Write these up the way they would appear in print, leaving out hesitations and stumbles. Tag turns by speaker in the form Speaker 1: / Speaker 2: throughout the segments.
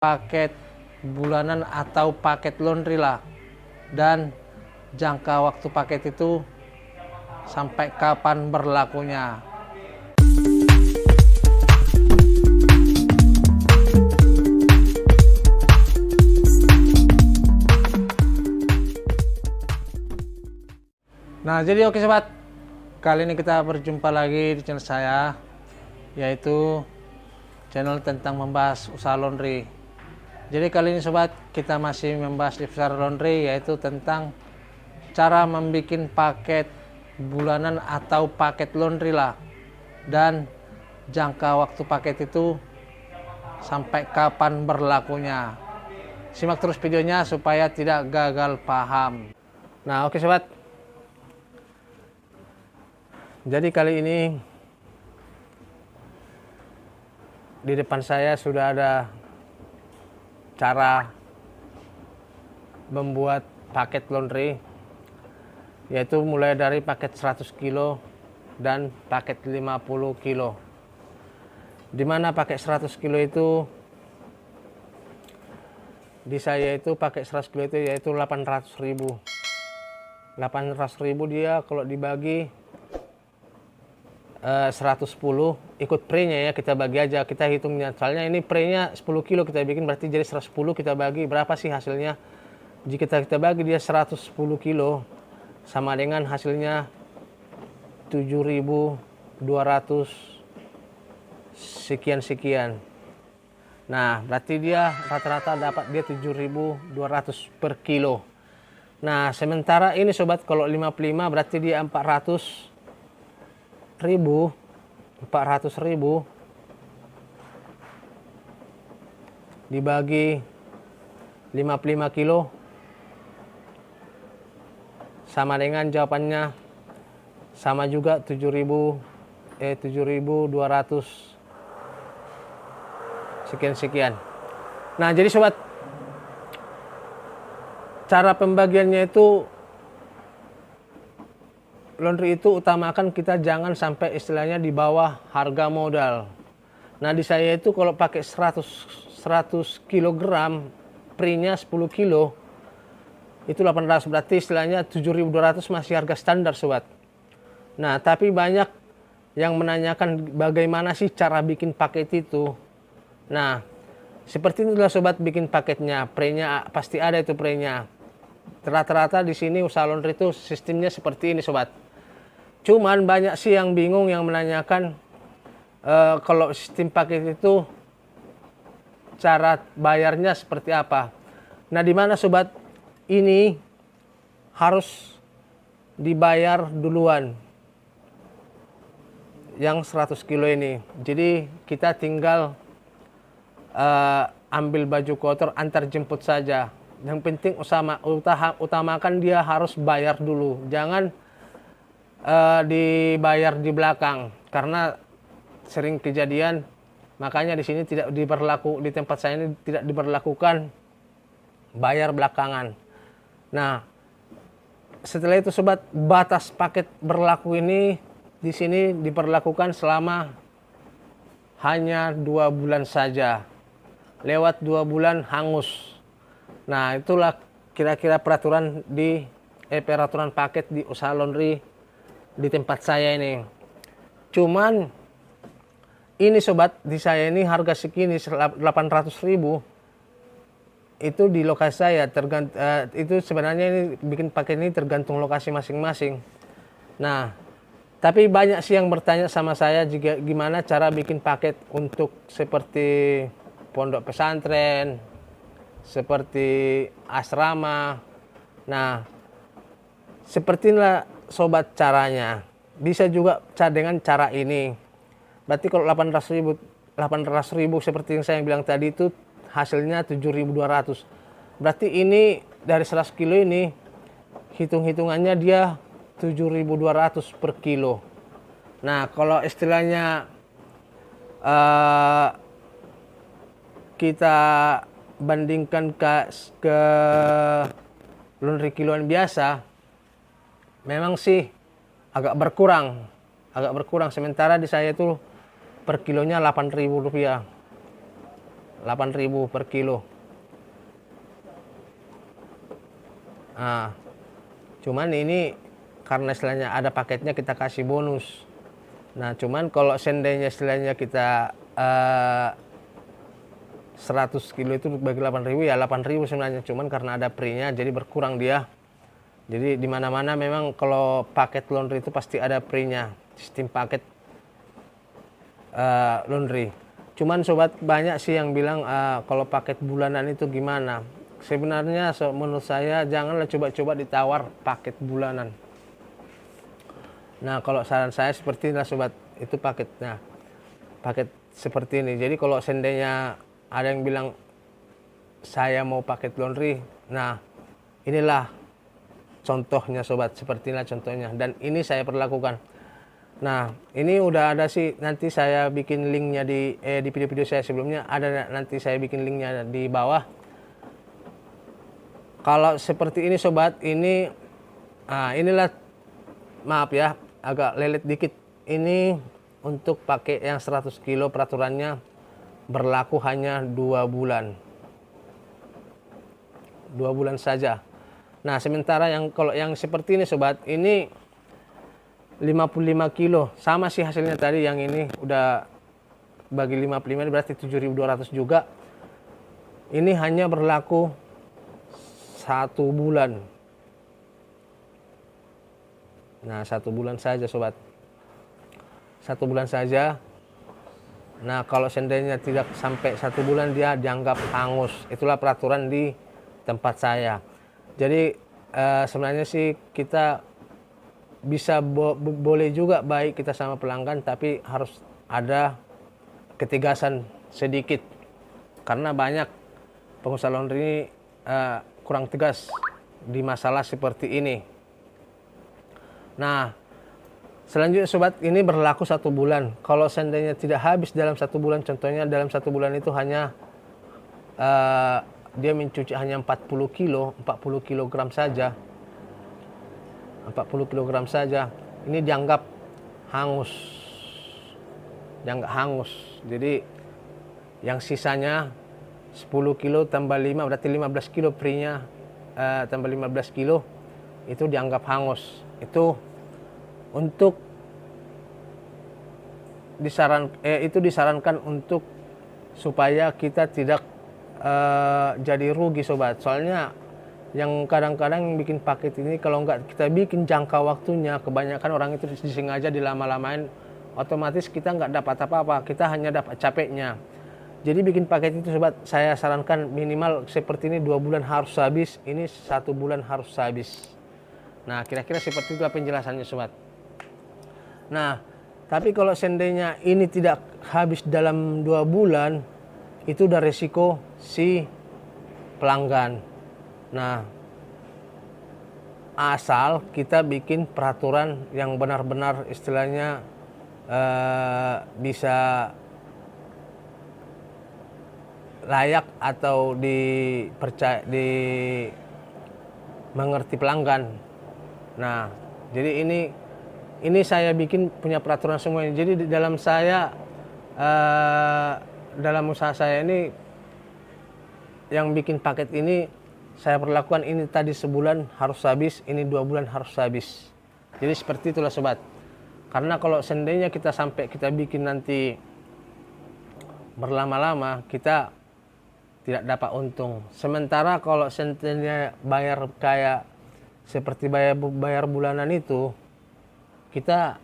Speaker 1: paket bulanan atau paket laundry lah, dan jangka waktu paket itu sampai kapan berlakunya. Nah, jadi oke sobat, kali ini kita berjumpa lagi di channel saya, yaitu channel tentang membahas usaha laundry. Jadi kali ini sobat, kita masih membahas di usaha laundry, yaitu tentang cara membuat paket bulanan atau paket laundry lah, dan jangka waktu paket itu sampai kapan berlakunya. Simak terus videonya supaya tidak gagal paham. Nah, oke sobat, jadi kali ini di depan saya sudah ada cara membuat paket laundry, yaitu mulai dari paket 100 kilo dan paket 50 kilo. Dimana paket 100 kilo itu di saya itu pakai 100 kilo itu yaitu 800.000. 800.000 dia kalau dibagi 110 ikut pre-nya ya, kita bagi aja, kita hitungnya, soalnya ini pre-nya 10 kilo kita bikin, berarti jadi 110 kita bagi berapa sih hasilnya. Jika kita bagi dia 110 kilo sama dengan hasilnya 7.200 sekian. Nah, berarti dia rata-rata dapat dia 7.200 per kilo. Nah, sementara ini sobat, kalau 55 berarti dia 400.000 dibagi 55 kilo sama dengan jawabannya sama juga 7.200 sekian. Nah, jadi sobat, cara pembagiannya itu laundry itu utamakan kita jangan sampai istilahnya di bawah harga modal. Nah, di saya itu kalau pakai 100 kilogram, pre-nya 10 kilo, itu 800, berarti istilahnya 7.200 masih harga standar sobat. Nah, tapi banyak yang menanyakan bagaimana sih cara bikin paket itu. Nah, seperti itulah sobat bikin paketnya, pre-nya pasti ada itu pre-nya. Rata-rata di sini usaha laundry itu sistemnya seperti ini sobat. Cuman banyak sih yang bingung, yang menanyakan kalau sistem paket itu cara bayarnya seperti apa. Nah, di mana sobat, ini harus dibayar duluan yang 100 kilo ini. Jadi kita tinggal ambil baju kotor, antar jemput saja. Yang penting utamakan dia harus bayar dulu, jangan dibayar di belakang, karena sering kejadian. Makanya di sini tidak diberlaku, di tempat saya ini tidak diberlakukan bayar belakangan. Nah, setelah itu sobat, batas paket berlaku ini di sini diperlakukan selama hanya 2 bulan saja. Lewat 2 bulan hangus. Nah, itulah kira-kira peraturan peraturan paket di usaha laundry di tempat saya ini. Cuman ini sobat, di saya ini harga segini 800.000 itu di lokasi saya itu sebenarnya ini bikin paket ini tergantung lokasi masing-masing. Nah, tapi banyak sih yang bertanya sama saya juga gimana cara bikin paket untuk seperti pondok pesantren, seperti asrama. Nah, seperti inilah sobat caranya. Bisa juga dengan cara ini. Berarti kalau 800.000 seperti yang saya bilang tadi itu hasilnya 7.200. Berarti ini dari 100 kilo ini hitung-hitungannya dia 7.200 per kilo. Nah, kalau istilahnya kita bandingkan ke laundry kiloan biasa, memang sih agak berkurang. Sementara di saya itu per kilonya 8.000 rupiah. 8.000 per kilo. Nah, cuman ini karena istilahnya ada paketnya kita kasih bonus. Nah, cuman kalau seandainya istilahnya kita 100 kilo itu bagi 8.000 ya 8.000 sebenarnya, cuman karena ada free-nya jadi berkurang dia. Jadi di mana-mana memang kalau paket laundry itu pasti ada free-nya, sistem paket laundry. Cuman sobat, banyak sih yang bilang kalau paket bulanan itu gimana. Sebenarnya menurut saya janganlah coba-coba ditawar paket bulanan. Nah, kalau saran saya seperti inilah sobat, itu paketnya. Paket seperti ini. Jadi kalau seandainya ada yang bilang saya mau paket laundry, nah inilah contohnya sobat, seperti inilah contohnya. Dan ini saya perlakukan. Nah, ini udah ada sih, nanti saya bikin linknya di video-video saya sebelumnya, ada nanti saya bikin linknya di bawah. Kalau seperti ini sobat, ini inilah, maaf ya agak lelet dikit, ini untuk pakai yang 100 kilo peraturannya berlaku hanya 2 bulan 2 bulan saja. Nah, sementara yang kalau yang seperti ini sobat, ini 55 kilo sama sih hasilnya tadi. Yang ini udah bagi 55 berarti 7.200 juga. Ini hanya berlaku 1 bulan. Nah, 1 bulan saja sobat, 1 bulan saja. Nah, kalau seandainya tidak sampai 1 bulan dia dianggap hangus. Itulah peraturan di tempat saya. Jadi sebenarnya sih kita bisa boleh juga baik kita sama pelanggan, tapi harus ada ketegasan sedikit. Karena banyak pengusaha laundry ini kurang tegas di masalah seperti ini. Nah, selanjutnya sobat, ini berlaku 1 bulan. Kalau seandainya tidak habis dalam 1 bulan, contohnya dalam 1 bulan itu hanya dia mencuci hanya 40 kilogram saja. 40 kilogram saja. Ini dianggap hangus. Dianggap hangus. Jadi yang sisanya 10 kilo tambah 5 berarti 15 kilo free-nya, tambah 15 kilo itu dianggap hangus. Itu untuk disarankan untuk supaya kita tidak jadi rugi sobat. Soalnya yang kadang-kadang bikin paket ini kalau nggak kita bikin jangka waktunya, kebanyakan orang itu disengaja dilama-lamain, otomatis kita nggak dapat apa-apa, kita hanya dapat capeknya. Jadi bikin paket itu sobat, saya sarankan minimal seperti ini 2 bulan harus habis, ini 1 bulan harus habis. Nah, kira-kira seperti itu penjelasannya sobat. Nah, tapi kalau seandainya ini tidak habis dalam 2 bulan, itu udah resiko si pelanggan. Nah, asal kita bikin peraturan yang benar-benar istilahnya bisa layak atau mengerti pelanggan. Nah, jadi ini saya bikin punya peraturan semuanya. Jadi di dalam saya dalam usaha saya ini yang bikin paket ini saya perlakukan ini tadi sebulan harus habis, ini 2 bulan harus habis. Jadi seperti itulah sobat. Karena kalau seandainya kita sampai kita bikin nanti berlama-lama, kita tidak dapat untung. Sementara kalau seandainya bayar kayak seperti bayar bulanan itu, kita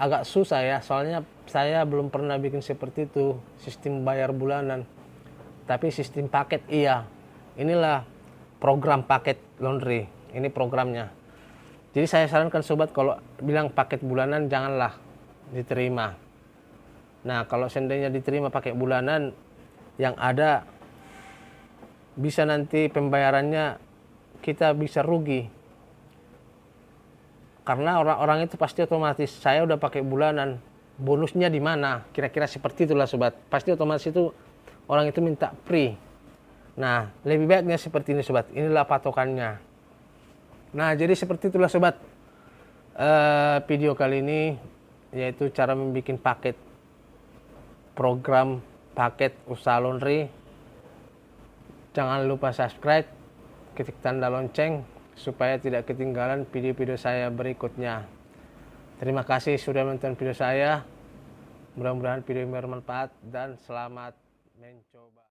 Speaker 1: agak susah ya, soalnya saya belum pernah bikin seperti itu, sistem bayar bulanan. Tapi sistem paket iya. Inilah program paket laundry, ini programnya. Jadi saya sarankan sobat, kalau bilang paket bulanan janganlah diterima. Nah, kalau seandainya diterima paket bulanan, yang ada bisa nanti pembayarannya kita bisa rugi. Karena orang-orang itu pasti otomatis, saya udah pakai bulanan, bonusnya di mana? Kira-kira seperti itulah sobat. Pasti otomatis itu orang itu minta free. Nah, lebih baiknya seperti ini sobat. Inilah patokannya. Nah, jadi seperti itulah sobat. Video kali ini yaitu cara membuat paket program paket usaha laundry Jangan lupa subscribe, ketik tanda lonceng supaya tidak ketinggalan video-video saya berikutnya. Terima kasih sudah menonton video saya. Mudah-mudahan video ini bermanfaat dan selamat mencoba.